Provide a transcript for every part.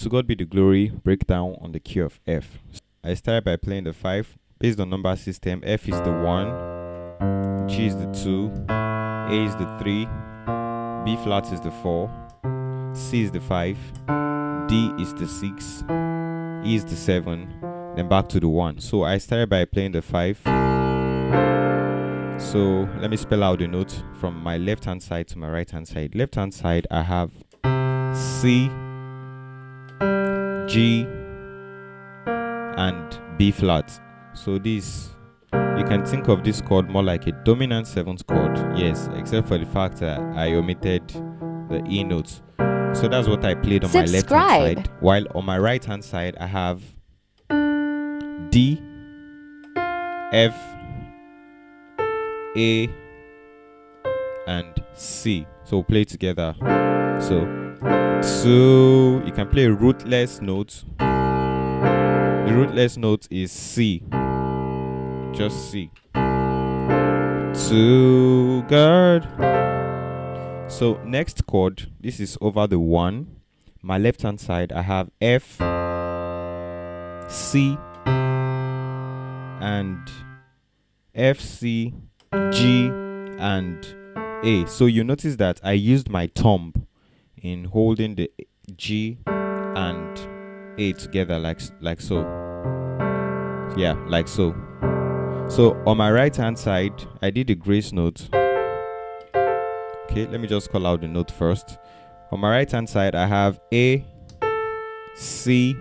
To God be the glory breakdown on the key of F. I started by playing the 5. Based on number system, F is the 1, G is the 2, A is the 3, B flat is the 4, C is the 5, D is the 6, E is the 7, then back to the 1. So I started by playing the 5. So let me spell out the notes from my left hand side to my right hand side. Left hand side I have C, G, and B flat. So this, you can think of this chord more like a dominant 7th chord, yes, except for the fact that I omitted the E notes. So that's what I played on my left hand side, while on my right hand side I have D, F, A, and C. So we'll play together. So you can play a rootless note. The rootless note is C, just C. To God. So next chord, this is over the 1. My left hand side I have F, C, and F, C, G, and A. So you notice that I used my thumb in holding the G and A together like so. Yeah, like so. So on my right hand side I did a grace note. Okay, let me just call out the note first. On my right hand side I have A, C,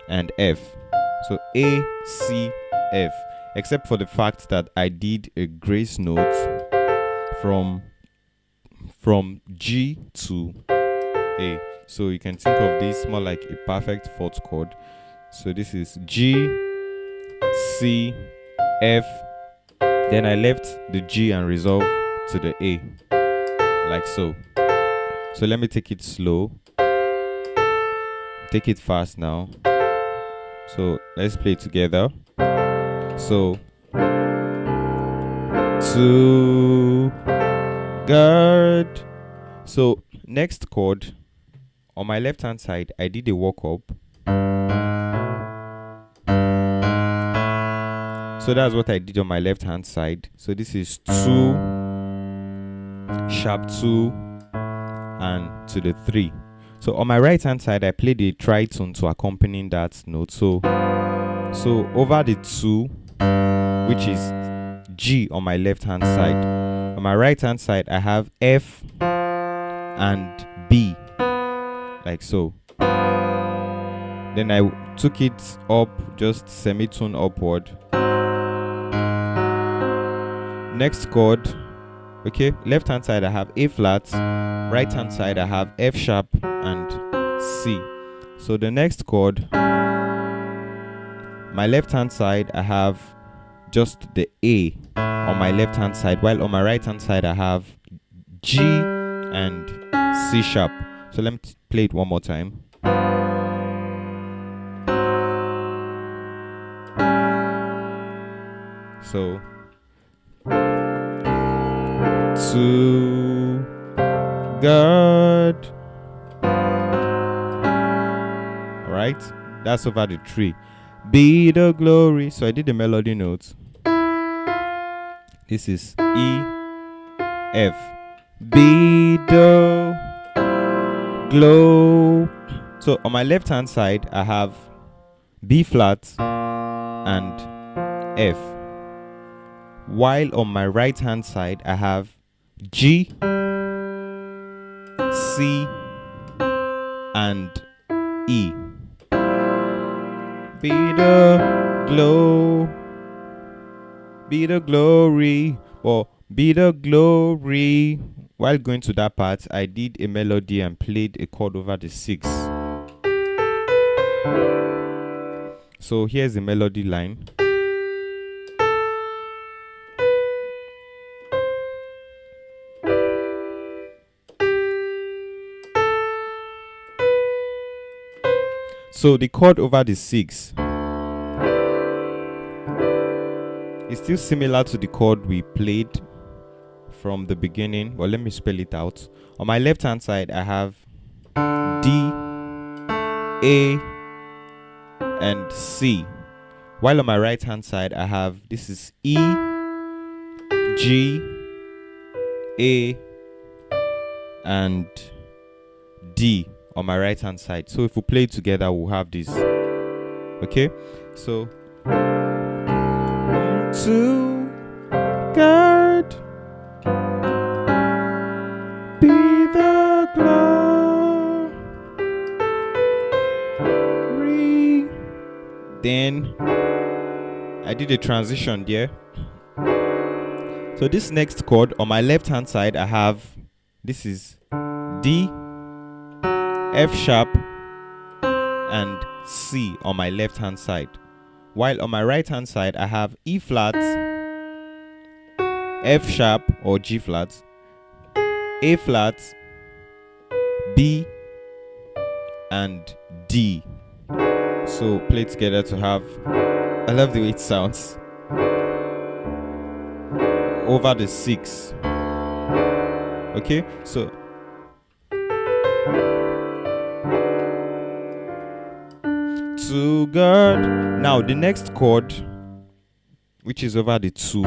and F. So A, C, F, except for the fact that I did a grace note from G to A. So you can think of this more like a perfect 4th chord. So this is G, C, F, then I left the G and resolve to the A, like so. So let me take it slow, take it fast now. So let's play together. So to God. So next chord, on my left hand side I did a walk up. So that's what I did on my left hand side. So this is 2, sharp 2, and to the 3. So on my right hand side I played a tritone to accompany that note. So over the 2, which is G on my left hand side, on my right hand side I have F and B, like so. Then I took it up, just semitone upward. Next chord, okay, left hand side I have A flat, right hand side I have F sharp and C. So the next chord, my left hand side I have just the A on my left hand side, while on my right hand side I have G and C sharp. So let me play it one more time. So to God. Alright, that's over the 3. Be the glory. So I did the melody notes. This is E, F. Be the glow. So on my left hand side I have B flat and F, while on my right hand side I have G, C, and E. Be the glow, be the glory, or be the glory. While going to that part, I did a melody and played a chord over the 6. So here's the melody line. So the chord over the 6 is still similar to the chord we played from the beginning. Well, let me spell it out. On my left hand side I have D, A, and C. While on my right hand side, I have, this is E, G, A, and D on my right hand side. So if we play it together, we'll have this. Okay, so to God be the glory. Then I did a transition there. So this next chord on my left hand side, I have, this is D, F sharp, and C on my left hand side. While on my right hand side, I have E flat, F sharp or G flat, A flat, B, and D. So play together to have, I love the way it sounds, over the 6. Okay, so to God. Now the next chord, which is over the 2,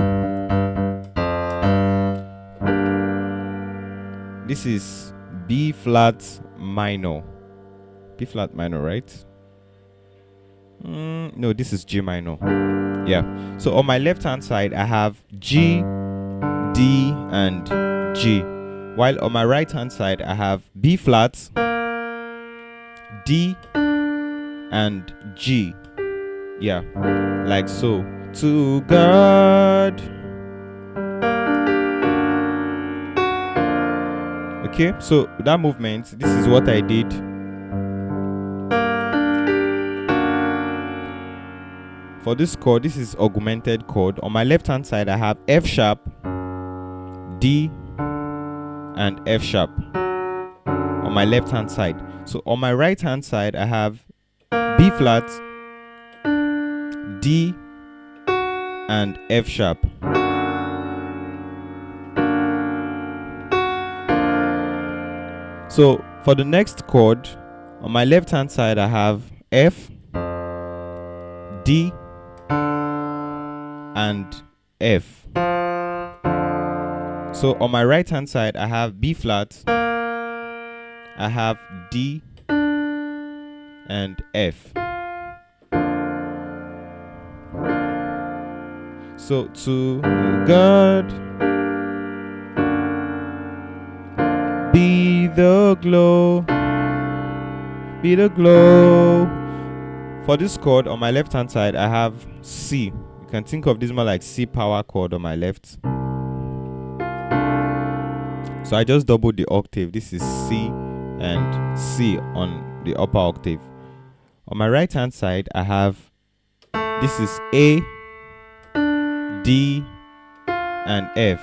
this is B flat minor. B flat minor, right? No, this is G minor. Yeah. So on my left hand side, I have G, D, and G. While on my right hand side, I have B flat, D, and G. Yeah, like so. To God. Okay, so that movement, this is what I did. For this chord, this is augmented chord. On my left hand side, I have F sharp, D, and F sharp on my left hand side. So on my right hand side, I have B flat, D, and F sharp. So for the next chord, on my left hand side, I have F, D, and F. So on my right hand side, I have B flat, I have D, and F. So to God be the glow. For this chord on my left hand side, I have C. You can think of this more like C power chord on my left. So I just doubled the octave. This is C and C on the upper octave. On my right hand side, I have, this is A, D, and F.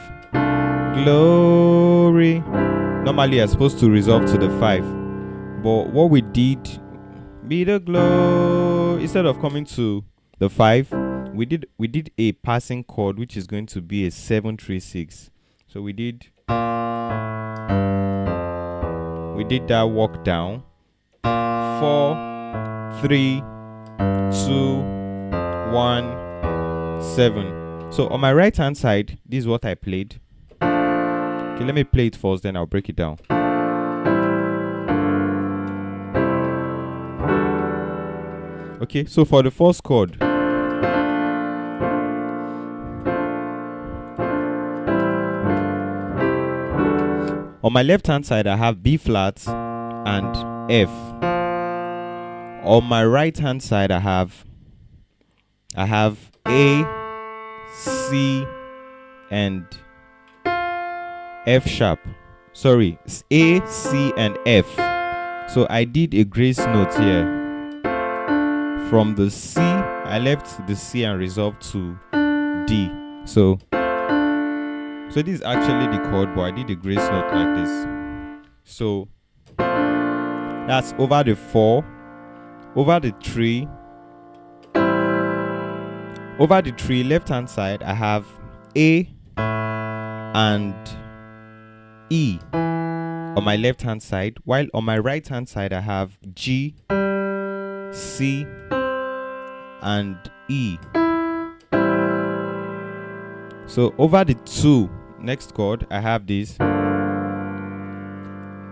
Glory. Normally I'm supposed to resolve to the 5, but what we did, be the glow, instead of coming to the 5, we did a passing chord, which is going to be a 7-3-6. So we did that walk down, 4, 3, 2, 1, 7. So on my right hand side, this is what I played. Okay, let me play it first, then I'll break it down. Okay, so for the first chord, on my left hand side, I have B flat and F. On my right hand side, I have A, C, and F sharp. Sorry, A, C, and F. So I did a grace note here. From the C, I left the C and resolved to D. So this is actually the chord, but I did a grace note like this. So that's over the 4, over the 3. Over the 3, left hand side, I have A and E on my left hand side, while on my right hand side, I have G, C, and E. So over the 2 next chord, I have this.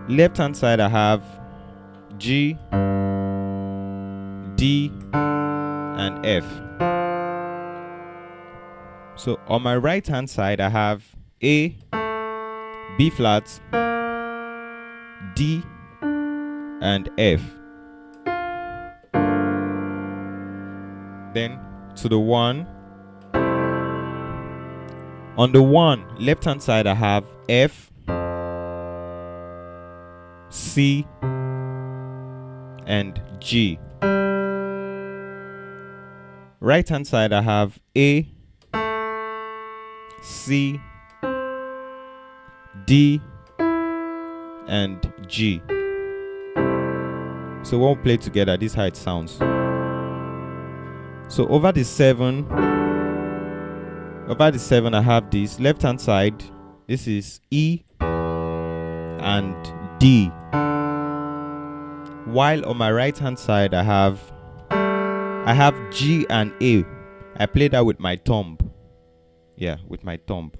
Left hand side, I have G, D, and F. So on my right hand side, I have A, B flat, D, and F. Then to the 1. On the 1 left hand side, I have F, C, and G. Right hand side, I have A, C, D, and G. So when we play together, this is how it sounds. So over the 7, I have this. Left hand side, this is E and D. While on my right hand side, I have G and A. I play that with my thumb. Yeah, with my thumb.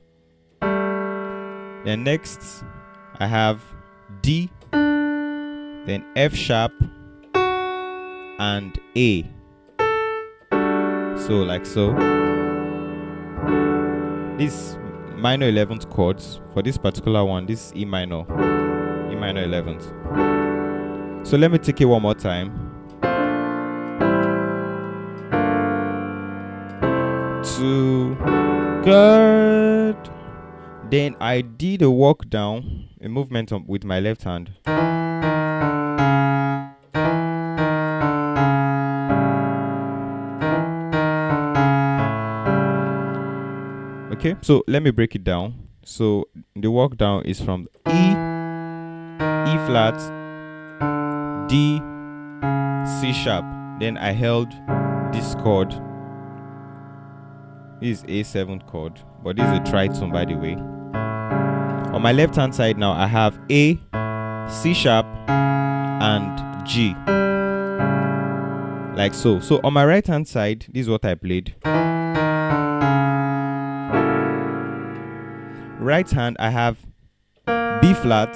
Then next, I have D, then F sharp, and A. So like so. This minor 11th chords. For this particular one, this is E minor 11th. So let me take it one more time. To good. Then I did a walk down, a movement with my left hand. Okay, so let me break it down. So the walk down is from E flat, D, C sharp. Then I held this chord. This is A7 chord, but this is a tritone, by the way. On my left hand side now, I have A, C sharp, and G. Like so. So on my right hand side, this is what I played. Right hand, I have B flat,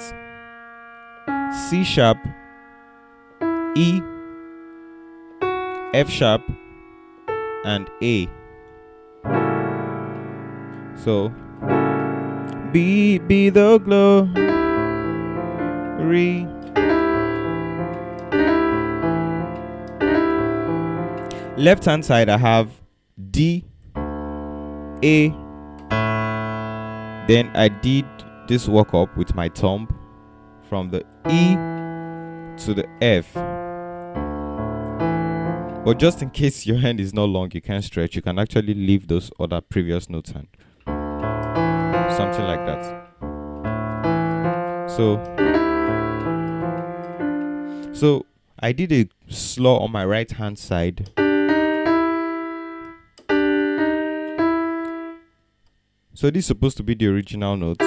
C sharp, E, F sharp, and A. So be the glory. Left hand side, I have D, A. Then I did this walk up with my thumb from the E to the F. But just in case your hand is not long, you can't stretch, you can actually leave those other previous notes and something like that. So I did a slow on my right hand side. So this is supposed to be the original notes,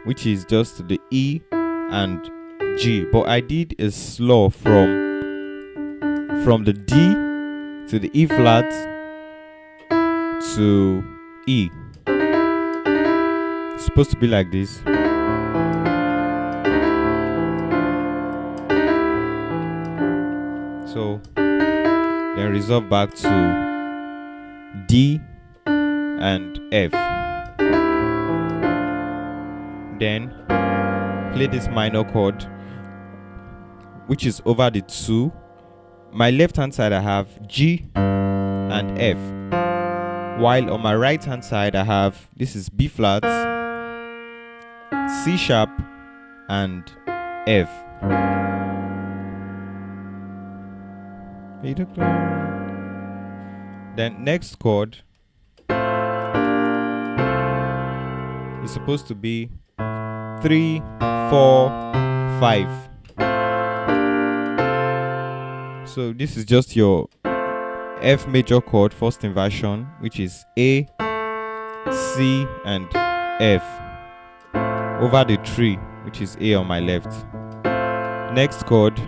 which is just the E and G. But I did a slow from the D to the E flat to E. It's supposed to be like this. So then resolve back to D and F. Then play this minor chord, which is over the 2. My left hand side, I have G and F, while on my right hand side, I have, this is B flat, C sharp, and F. Then next chord is supposed to be 3, 4, 5. So this is just your F major chord, first inversion, which is A, C, and F, over the 3, which is A on my left. Next chord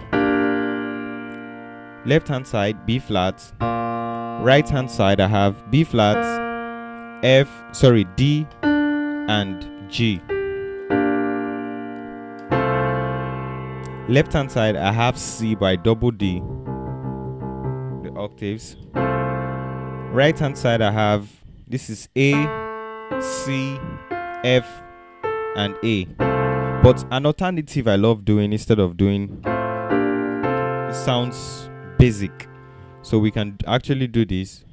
Left hand side B flat. Right hand side I have B flat, D and G. Left hand side I have C by double D, the octaves. Right hand side I have, this is A, C, F and A. But an alternative I love doing, instead of doing, it sounds basic, so we can actually do this.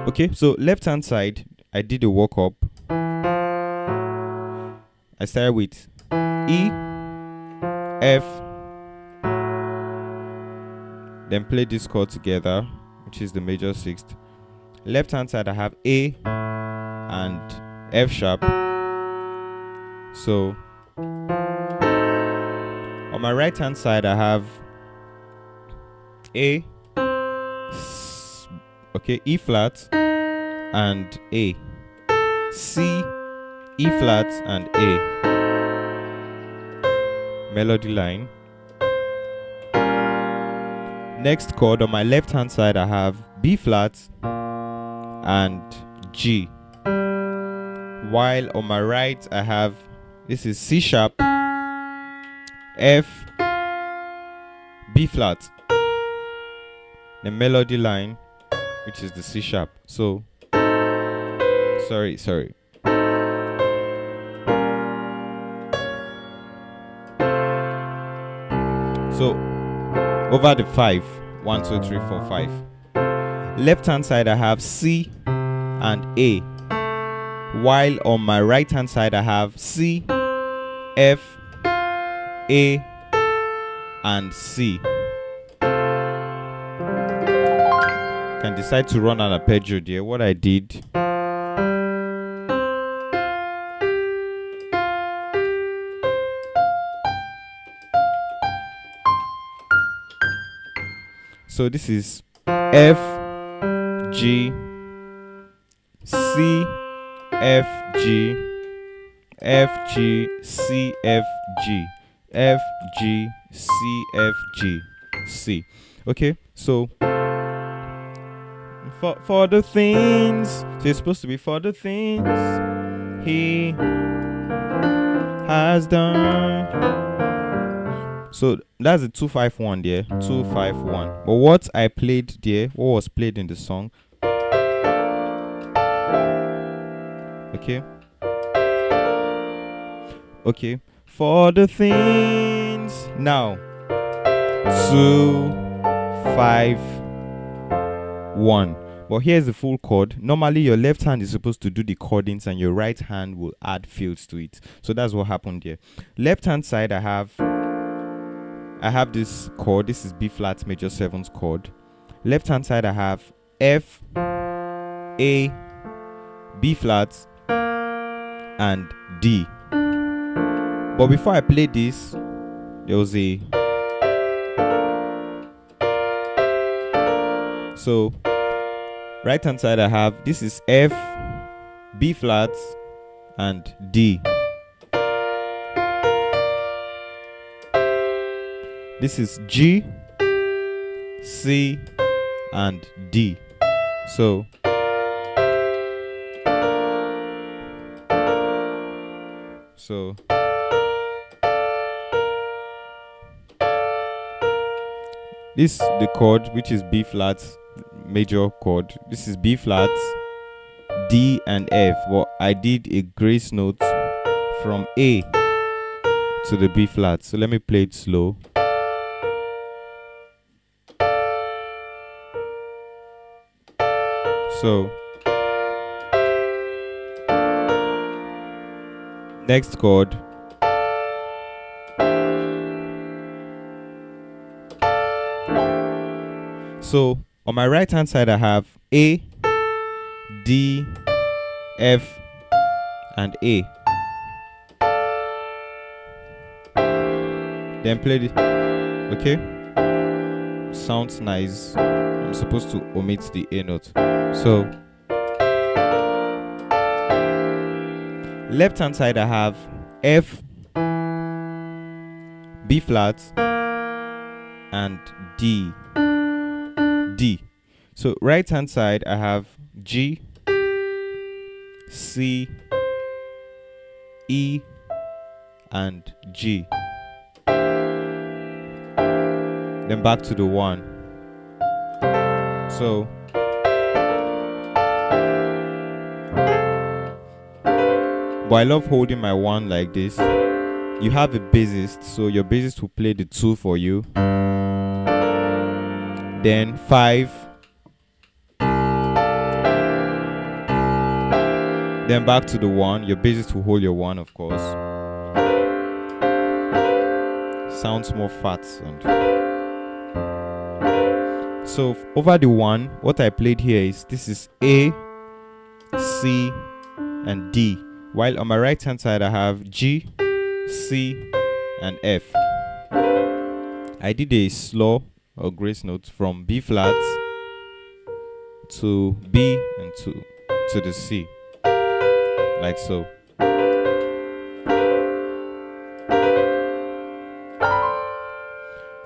Okay, so left hand side I did a walk up. I started with E, F, then play this chord together, which is the major sixth. Left hand side I have A and F sharp. So on my right hand side I have A, E flat and A, C, E flat and A. Melody line. Next chord on my left hand side I have B flat and G, while on my right I have, this is C sharp, F, B flat, the melody line, which is the C sharp. So sorry. So over the 5, 1, 2, 3, 4, 5. Left hand side I have C and A, while on my right hand side I have C, F, A and C. Can decide to run an arpeggio there. What I did, so this is F, G, C, F, G, F, G, C, F, G, F, G, C, F, G, C. Okay, so for the things, so it's supposed to be for the things he has done. So that's the 2-5-1 there, 2-5-1. But what I played there, what was played in the song, okay, for the things. Now 2-5-1. But here's the full chord. Normally your left hand is supposed to do the chordings and your right hand will add fills to it. So that's what happened here. Left hand side I have this chord. This is B flat major 7th chord. Left hand side I have F, A, B flat and D. But before I play this, there was a, so right hand side I have, this is F, B flat and D. This is G, C and D. So this the chord, which is B flat major chord. This is B flat, D and F. Well, I did a grace note from A to the B flat. So let me play it slow. So next chord, so on my right hand side I have A, D, F and A. Then play it. Okay, sounds nice. I'm supposed to omit the A note. So Left hand side I have F, B flat, and D. So right hand side I have G, C, E, and G. Then back to the 1. So but I love holding my 1 like this. You have a bassist, so your bassist will play the 2 for you. Then 5. Then back to the 1. Your bassist will hold your 1, of course. Sounds more fat. So over the 1, what I played here is this is A, C, and D. While on my right hand side I have G, C, and F. I did a slow or grace note from B flat to B and to the C, like so.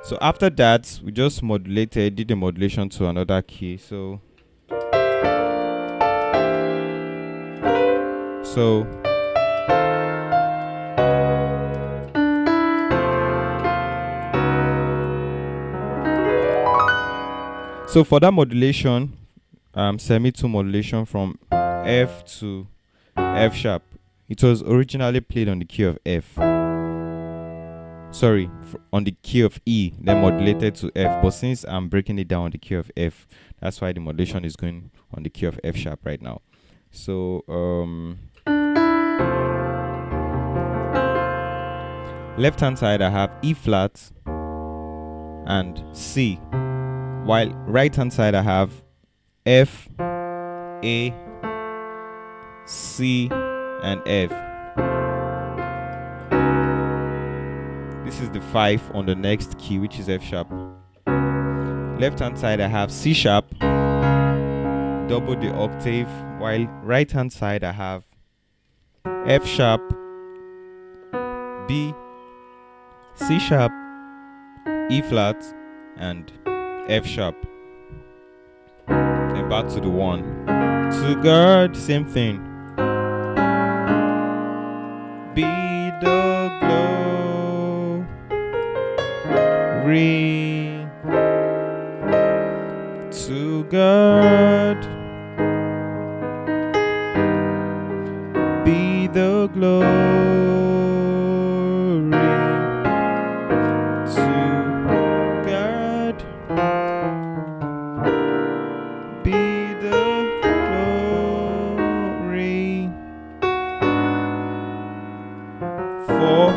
So after that, we just did the modulation to another key. So for that modulation, semi-tone modulation from F to F sharp, it was originally played on the key of F. Sorry, on the key of E, then modulated to F. But since I'm breaking it down on the key of F, that's why the modulation is going on the key of F sharp right now. So left hand side I have E flat and C, while right hand side I have F, A, C, and F. This is the 5 on the next key, which is F sharp. Left hand side I have C sharp, double the octave, while right hand side I have F sharp, B, C sharp, E flat, and F sharp. Then back to the 1. To God, same thing. Be the glory to God. Be the glory to God. Be the glory for